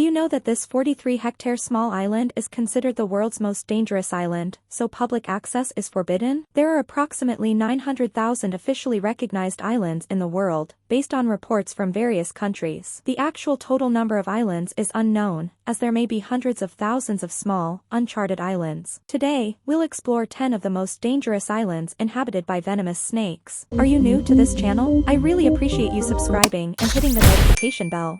Do you know that this 43-hectare small island is considered the world's most dangerous island, so public access is forbidden? There are approximately 900,000 officially recognized islands in the world, based on reports from various countries. The actual total number of islands is unknown, as there may be hundreds of thousands of small, uncharted islands. Today, we'll explore 10 of the most dangerous islands inhabited by venomous snakes. Are you new to this channel? I really appreciate you subscribing and hitting the notification bell.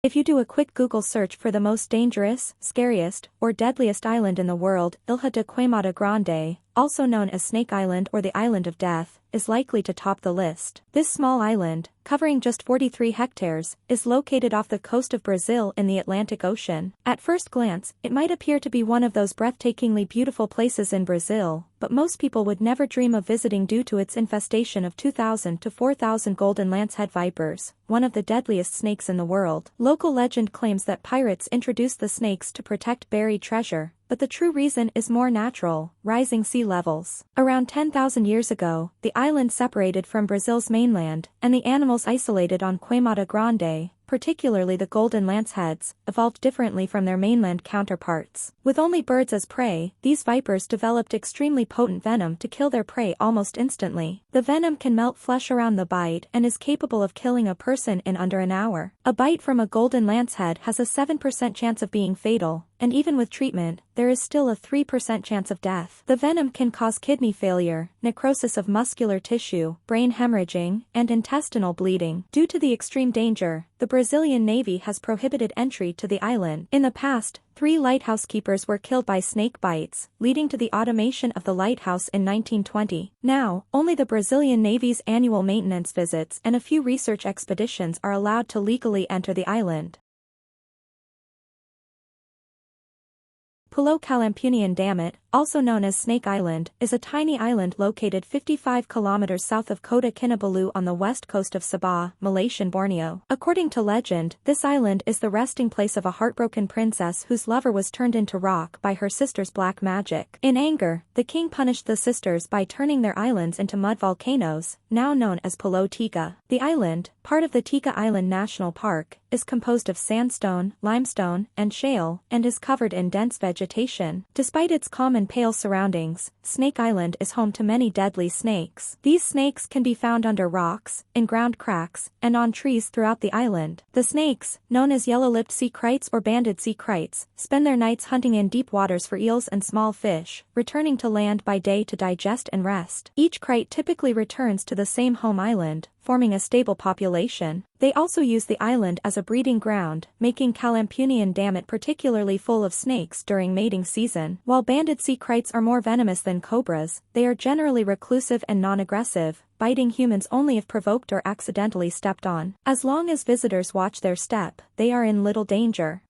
If you do a quick Google search for the most dangerous, scariest, or deadliest island in the world, Ilha de Queimada Grande, also known as Snake Island or the Island of Death, is likely to top the list. This small island, covering just 43 hectares, is located off the coast of Brazil in the Atlantic Ocean. At first glance, it might appear to be one of those breathtakingly beautiful places in Brazil, but most people would never dream of visiting due to its infestation of 2,000 to 4,000 golden lancehead vipers, one of the deadliest snakes in the world. Local legend claims that pirates introduced the snakes to protect buried treasure, but the true reason is more natural: rising sea levels. Around 10,000 years ago, the island separated from Brazil's mainland, and the animals isolated on Queimada Grande, particularly the golden lanceheads, evolved differently from their mainland counterparts. With only birds as prey, these vipers developed extremely potent venom to kill their prey almost instantly. The venom can melt flesh around the bite and is capable of killing a person in under an hour. A bite from a golden lancehead has a 7% chance of being fatal, and even with treatment, there is still a 3% chance of death. The venom can cause kidney failure, necrosis of muscular tissue, brain hemorrhaging, and intestinal bleeding. Due to the extreme danger, the Brazilian Navy has prohibited entry to the island. In the past, 3 lighthouse keepers were killed by snake bites, leading to the automation of the lighthouse in 1920. Now, only the Brazilian Navy's annual maintenance visits and a few research expeditions are allowed to legally enter the island. Pulau Kalampunian Damit, also known as Snake Island, is a tiny island located 55 kilometers south of Kota Kinabalu on the west coast of Sabah, Malaysian Borneo. According to legend, this island is the resting place of a heartbroken princess whose lover was turned into rock by her sister's black magic. In anger, the king punished the sisters by turning their islands into mud volcanoes, now known as Pulau Tiga. The island, part of the Tiga Island National Park, is composed of sandstone, limestone, and shale, and is covered in dense vegetation. Despite its calm and pale surroundings, Snake Island is home to many deadly snakes. These snakes can be found under rocks, in ground cracks, and on trees throughout the island. The snakes, known as yellow-lipped sea krites or banded sea krites, spend their nights hunting in deep waters for eels and small fish, returning to land by day to digest and rest. Each krite typically returns to the same home island, forming a stable population. They also use the island as a breeding ground, making Kalampunian Damit particularly full of snakes during mating season. While banded sea krites are more venomous than cobras, they are generally reclusive and non-aggressive, biting humans only if provoked or accidentally stepped on. As long as visitors watch their step, they are in little danger.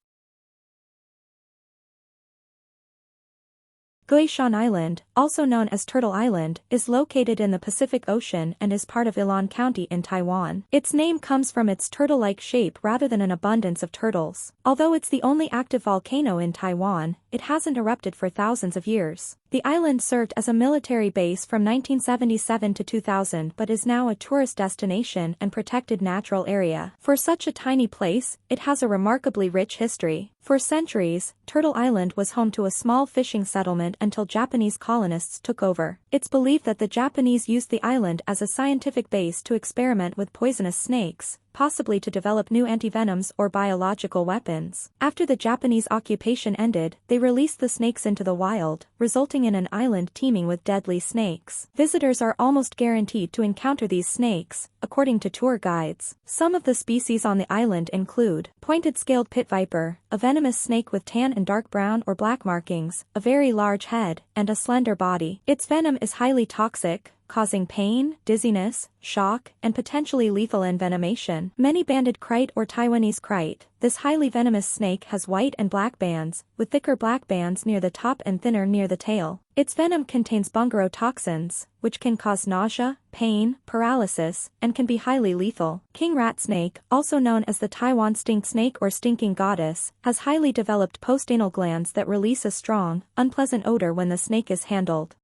Gueishan Island, also known as Turtle Island, is located in the Pacific Ocean and is part of Ilha County in Taiwan. Its name comes from its turtle-like shape rather than an abundance of turtles. Although it's the only active volcano in Taiwan, it hasn't erupted for thousands of years. The island served as a military base from 1977 to 2000 but is now a tourist destination and protected natural area. For such a tiny place, it has a remarkably rich history. For centuries, Turtle Island was home to a small fishing settlement until Japanese colonists took over. It's believed that the Japanese used the island as a scientific base to experiment with poisonous snakes, possibly to develop new antivenoms or biological weapons. After the Japanese occupation ended, they released the snakes into the wild, resulting in an island teeming with deadly snakes. Visitors are almost guaranteed to encounter these snakes, according to tour guides. Some of the species on the island include pointed-scaled pit viper, a venomous snake with tan and dark brown or black markings, a very large head, and a slender body. Its venom is highly toxic, causing pain, dizziness, shock, and potentially lethal envenomation. Many banded krite or Taiwanese krite, this highly venomous snake has white and black bands, with thicker black bands near the top and thinner near the tail. Its venom contains bungarotoxins, which can cause nausea, pain, paralysis, and can be highly lethal. King rat snake, also known as the Taiwan stink snake or stinking goddess, has highly developed postanal glands that release a strong, unpleasant odor when the snake is handled.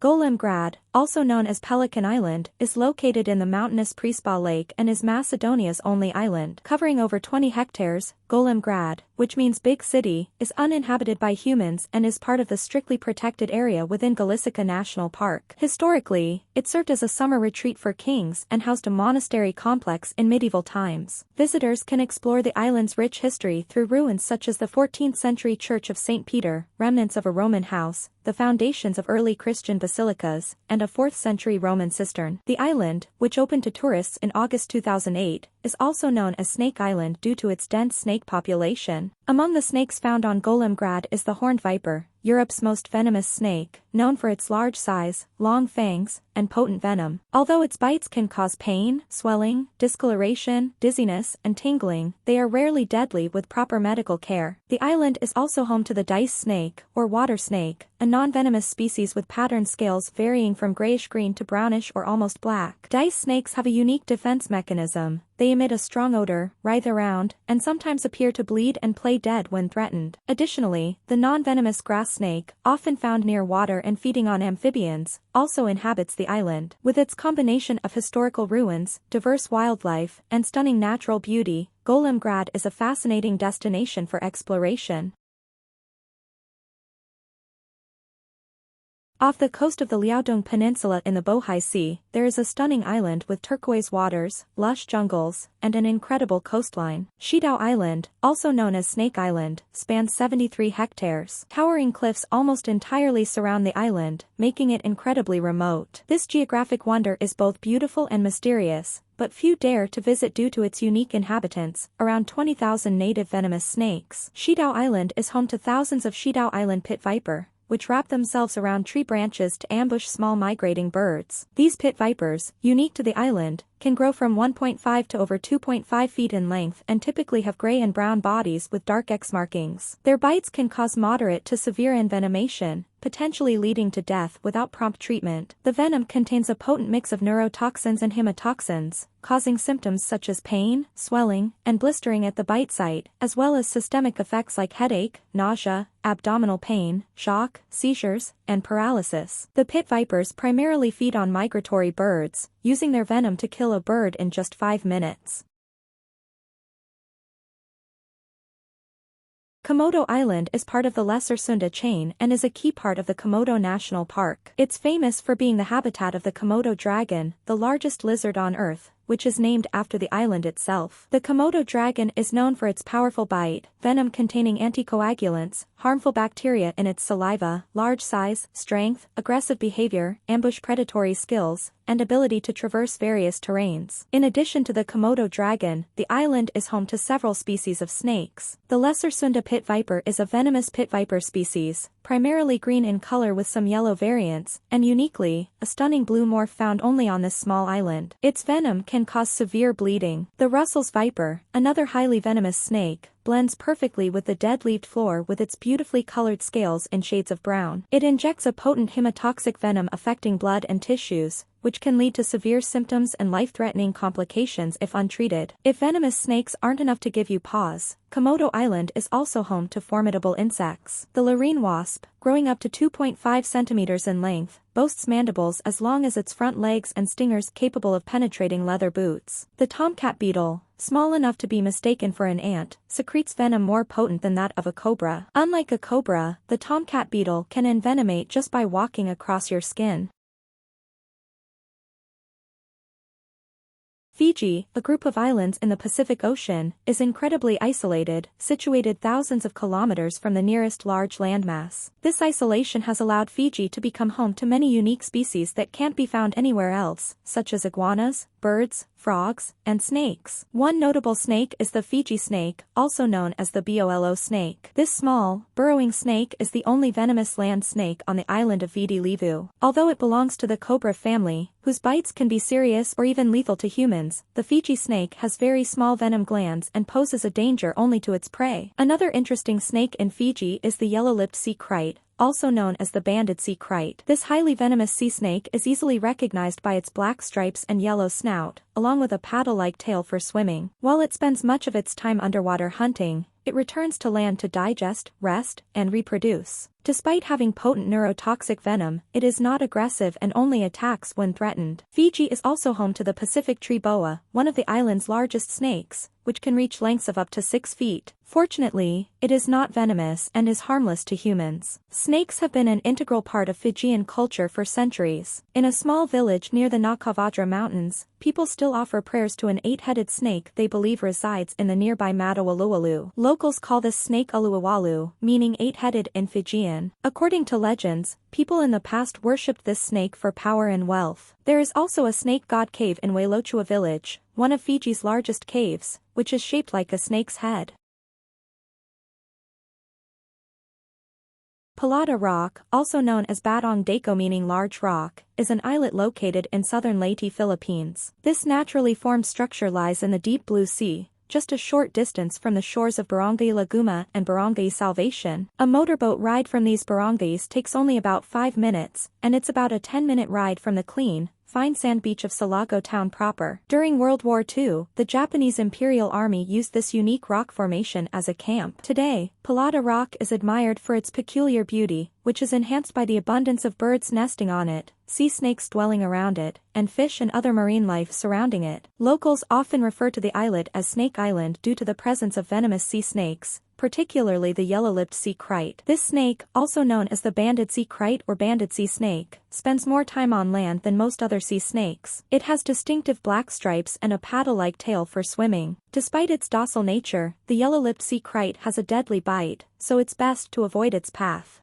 Golem Grad, also known as Pelican Island, is located in the mountainous Prespa Lake and is Macedonia's only island. Covering over 20 hectares, Golem Grad, which means big city, is uninhabited by humans and is part of the strictly protected area within Galicica National Park. Historically, it served as a summer retreat for kings and housed a monastery complex in medieval times. Visitors can explore the island's rich history through ruins such as the 14th century Church of St. Peter, remnants of a Roman house, the foundations of early Christian basilicas, and a 4th century Roman cistern. The island, which opened to tourists in August 2008, is also known as Snake Island due to its dense snake population. Among the snakes found on Golem Grad is the horned viper, Europe's most venomous snake, known for its large size, long fangs, and potent venom. Although its bites can cause pain, swelling, discoloration, dizziness, and tingling, they are rarely deadly with proper medical care. The island is also home to the dice snake, or water snake, a non-venomous species with patterned scales varying from grayish-green to brownish or almost black. Dice snakes have a unique defense mechanism. They emit a strong odor, writhe around, and sometimes appear to bleed and play dead when threatened. Additionally, the non-venomous grass snake, often found near water and feeding on amphibians, also inhabits the island. With its combination of historical ruins, diverse wildlife, and stunning natural beauty, Golem Grad is a fascinating destination for exploration. Off the coast of the Liaodong Peninsula in the Bohai Sea, there is a stunning island with turquoise waters, lush jungles, and an incredible coastline. Shidao Island, also known as Snake Island, spans 73 hectares. Towering cliffs almost entirely surround the island, making it incredibly remote. This geographic wonder is both beautiful and mysterious, but few dare to visit due to its unique inhabitants, around 20,000 native venomous snakes. Shidao Island is home to thousands of Shidao Island pit viper, which wrap themselves around tree branches to ambush small migrating birds. These pit vipers, unique to the island, can grow from 1.5 to over 2.5 feet in length and typically have gray and brown bodies with dark X markings. Their bites can cause moderate to severe envenomation, potentially leading to death without prompt treatment. The venom contains a potent mix of neurotoxins and hematoxins, causing symptoms such as pain, swelling, and blistering at the bite site, as well as systemic effects like headache, nausea, abdominal pain, shock, seizures, and paralysis. The pit vipers primarily feed on migratory birds, using their venom to kill a bird in just 5 minutes. Komodo Island is part of the Lesser Sunda chain and is a key part of the Komodo National Park. It's famous for being the habitat of the Komodo dragon, the largest lizard on Earth, which is named after the island itself. The Komodo dragon is known for its powerful bite, venom containing anticoagulants, harmful bacteria in its saliva, large size, strength, aggressive behavior, ambush predatory skills, and ability to traverse various terrains. In addition to the Komodo dragon, the island is home to several species of snakes. The Lesser Sunda pit viper is a venomous pit viper species, primarily green in color with some yellow variants, and uniquely, a stunning blue morph found only on this small island. Its venom can cause severe bleeding. The Russell's viper, another highly venomous snake, blends perfectly with the dead-leaved floor with its beautifully colored scales in shades of brown. It injects a potent hematoxic venom affecting blood and tissues, which can lead to severe symptoms and life-threatening complications if untreated. If venomous snakes aren't enough to give you pause, Komodo Island is also home to formidable insects. The Lorine wasp, growing up to 2.5 centimeters in length, boasts mandibles as long as its front legs and stingers capable of penetrating leather boots. The tomcat beetle, small enough to be mistaken for an ant, secretes venom more potent than that of a cobra. Unlike a cobra, the tomcat beetle can envenomate just by walking across your skin. Fiji, a group of islands in the Pacific Ocean, is incredibly isolated, situated thousands of kilometers from the nearest large landmass. This isolation has allowed Fiji to become home to many unique species that can't be found anywhere else, such as iguanas, birds, frogs, and snakes. One notable snake is the Fiji snake, also known as the Bolo snake. This small, burrowing snake is the only venomous land snake on the island of Viti Levu. Although it belongs to the cobra family, whose bites can be serious or even lethal to humans, the Fiji snake has very small venom glands and poses a danger only to its prey. Another interesting snake in Fiji is the yellow-lipped sea krite, also known as the banded sea krite. This highly venomous sea snake is easily recognized by its black stripes and yellow snout, along with a paddle-like tail for swimming. While it spends much of its time underwater hunting, it returns to land to digest, rest, and reproduce. Despite having potent neurotoxic venom, it is not aggressive and only attacks when threatened. Fiji is also home to the Pacific tree boa, one of the island's largest snakes, which can reach lengths of up to 6 feet. Fortunately, it is not venomous and is harmless to humans. Snakes have been an integral part of Fijian culture for centuries. In a small village near the Nakavadra Mountains, people still offer prayers to an 8-headed snake they believe resides in the nearby Matawaluwalu. Locals call this snake Aluwawalu, meaning 8-headed in Fijian. According to legends, people in the past worshipped this snake for power and wealth. There is also a snake god cave in Wailochua village, one of Fiji's largest caves, which is shaped like a snake's head. Palat Rock, also known as Batong Dako meaning large rock, is an islet located in southern Leyte, Philippines. This naturally formed structure lies in the deep blue sea, just a short distance from the shores of Barangay Laguma and Barangay Salvation. A motorboat ride from these barangays takes only about 5 minutes, and it's about a 10-minute ride from the clean, fine sand beach of Salago town proper. During World War II, the Japanese Imperial Army used this unique rock formation as a camp. Today, Palat Rock is admired for its peculiar beauty, which is enhanced by the abundance of birds nesting on it, sea snakes dwelling around it, and fish and other marine life surrounding it. Locals often refer to the islet as Snake Island due to the presence of venomous sea snakes, particularly the yellow-lipped sea kite. This snake, also known as the banded sea kite or banded sea snake, spends more time on land than most other sea snakes. It has distinctive black stripes and a paddle-like tail for swimming. Despite its docile nature, the yellow-lipped sea kite has a deadly bite, so it's best to avoid its path.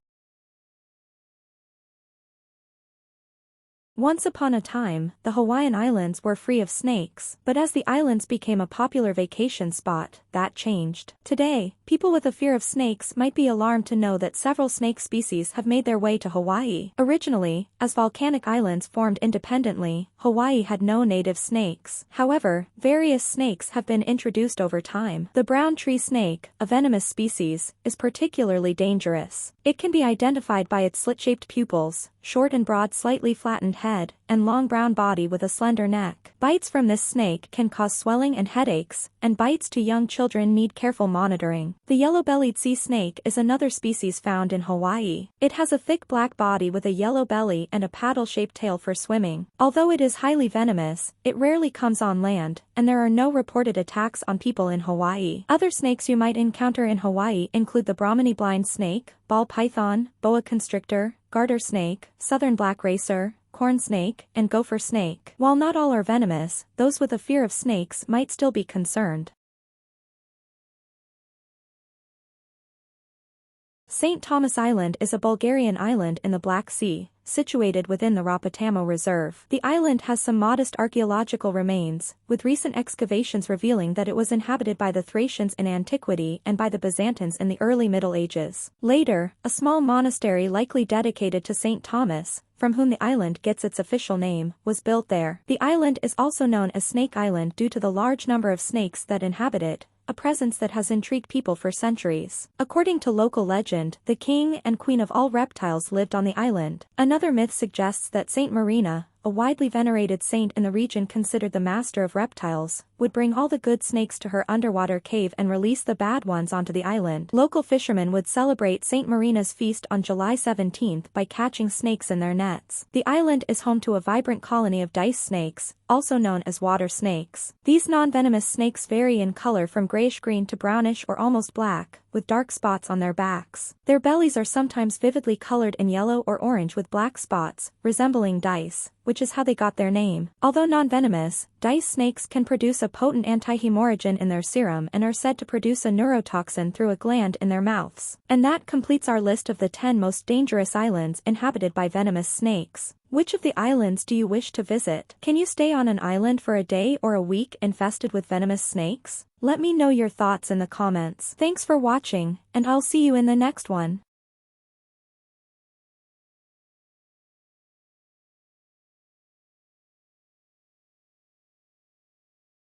Once upon a time, the Hawaiian Islands were free of snakes, but as the islands became a popular vacation spot, that changed. Today, people with a fear of snakes might be alarmed to know that several snake species have made their way to Hawaii. Originally, as volcanic islands formed independently, Hawaii had no native snakes. However, various snakes have been introduced over time. The brown tree snake, a venomous species, is particularly dangerous. It can be identified by its slit-shaped pupils, short and broad slightly flattened head, and long brown body with a slender neck. Bites from this snake can cause swelling and headaches, and bites to young children need careful monitoring. The yellow-bellied sea snake is another species found in Hawaii. It has a thick black body with a yellow belly and a paddle-shaped tail for swimming. Although it is highly venomous, it rarely comes on land, and there are no reported attacks on people in Hawaii. Other snakes you might encounter in Hawaii include the Brahminy blind snake, ball python, boa constrictor, garter snake, southern black racer, corn snake, and gopher snake. While not all are venomous, those with a fear of snakes might still be concerned. St. Thomas Island is a Bulgarian island in the Black Sea, situated within the Ropatamo Reserve. The island has some modest archaeological remains, with recent excavations revealing that it was inhabited by the Thracians in antiquity and by the Byzantines in the early Middle Ages. Later, a small monastery likely dedicated to St. Thomas, from whom the island gets its official name, was built there. The island is also known as Snake Island due to the large number of snakes that inhabit it, a presence that has intrigued people for centuries. According to local legend, the king and queen of all reptiles lived on the island. Another myth suggests that Saint Marina, a widely venerated saint in the region considered the master of reptiles, would bring all the good snakes to her underwater cave and release the bad ones onto the island. Local fishermen would celebrate Saint Marina's feast on July 17th by catching snakes in their nets. The island is home to a vibrant colony of dice snakes, also known as water snakes. These non-venomous snakes vary in color from grayish-green to brownish or almost black, with dark spots on their backs. Their bellies are sometimes vividly colored in yellow or orange with black spots, resembling dice, which is how they got their name. Although non-venomous, dice snakes can produce a potent antihemorrhagen in their serum and are said to produce a neurotoxin through a gland in their mouths. And that completes our list of the 10 most dangerous islands inhabited by venomous snakes. Which of the islands do you wish to visit? Can you stay on an island for a day or a week infested with venomous snakes? Let me know your thoughts in the comments. Thanks for watching, and I'll see you in the next one.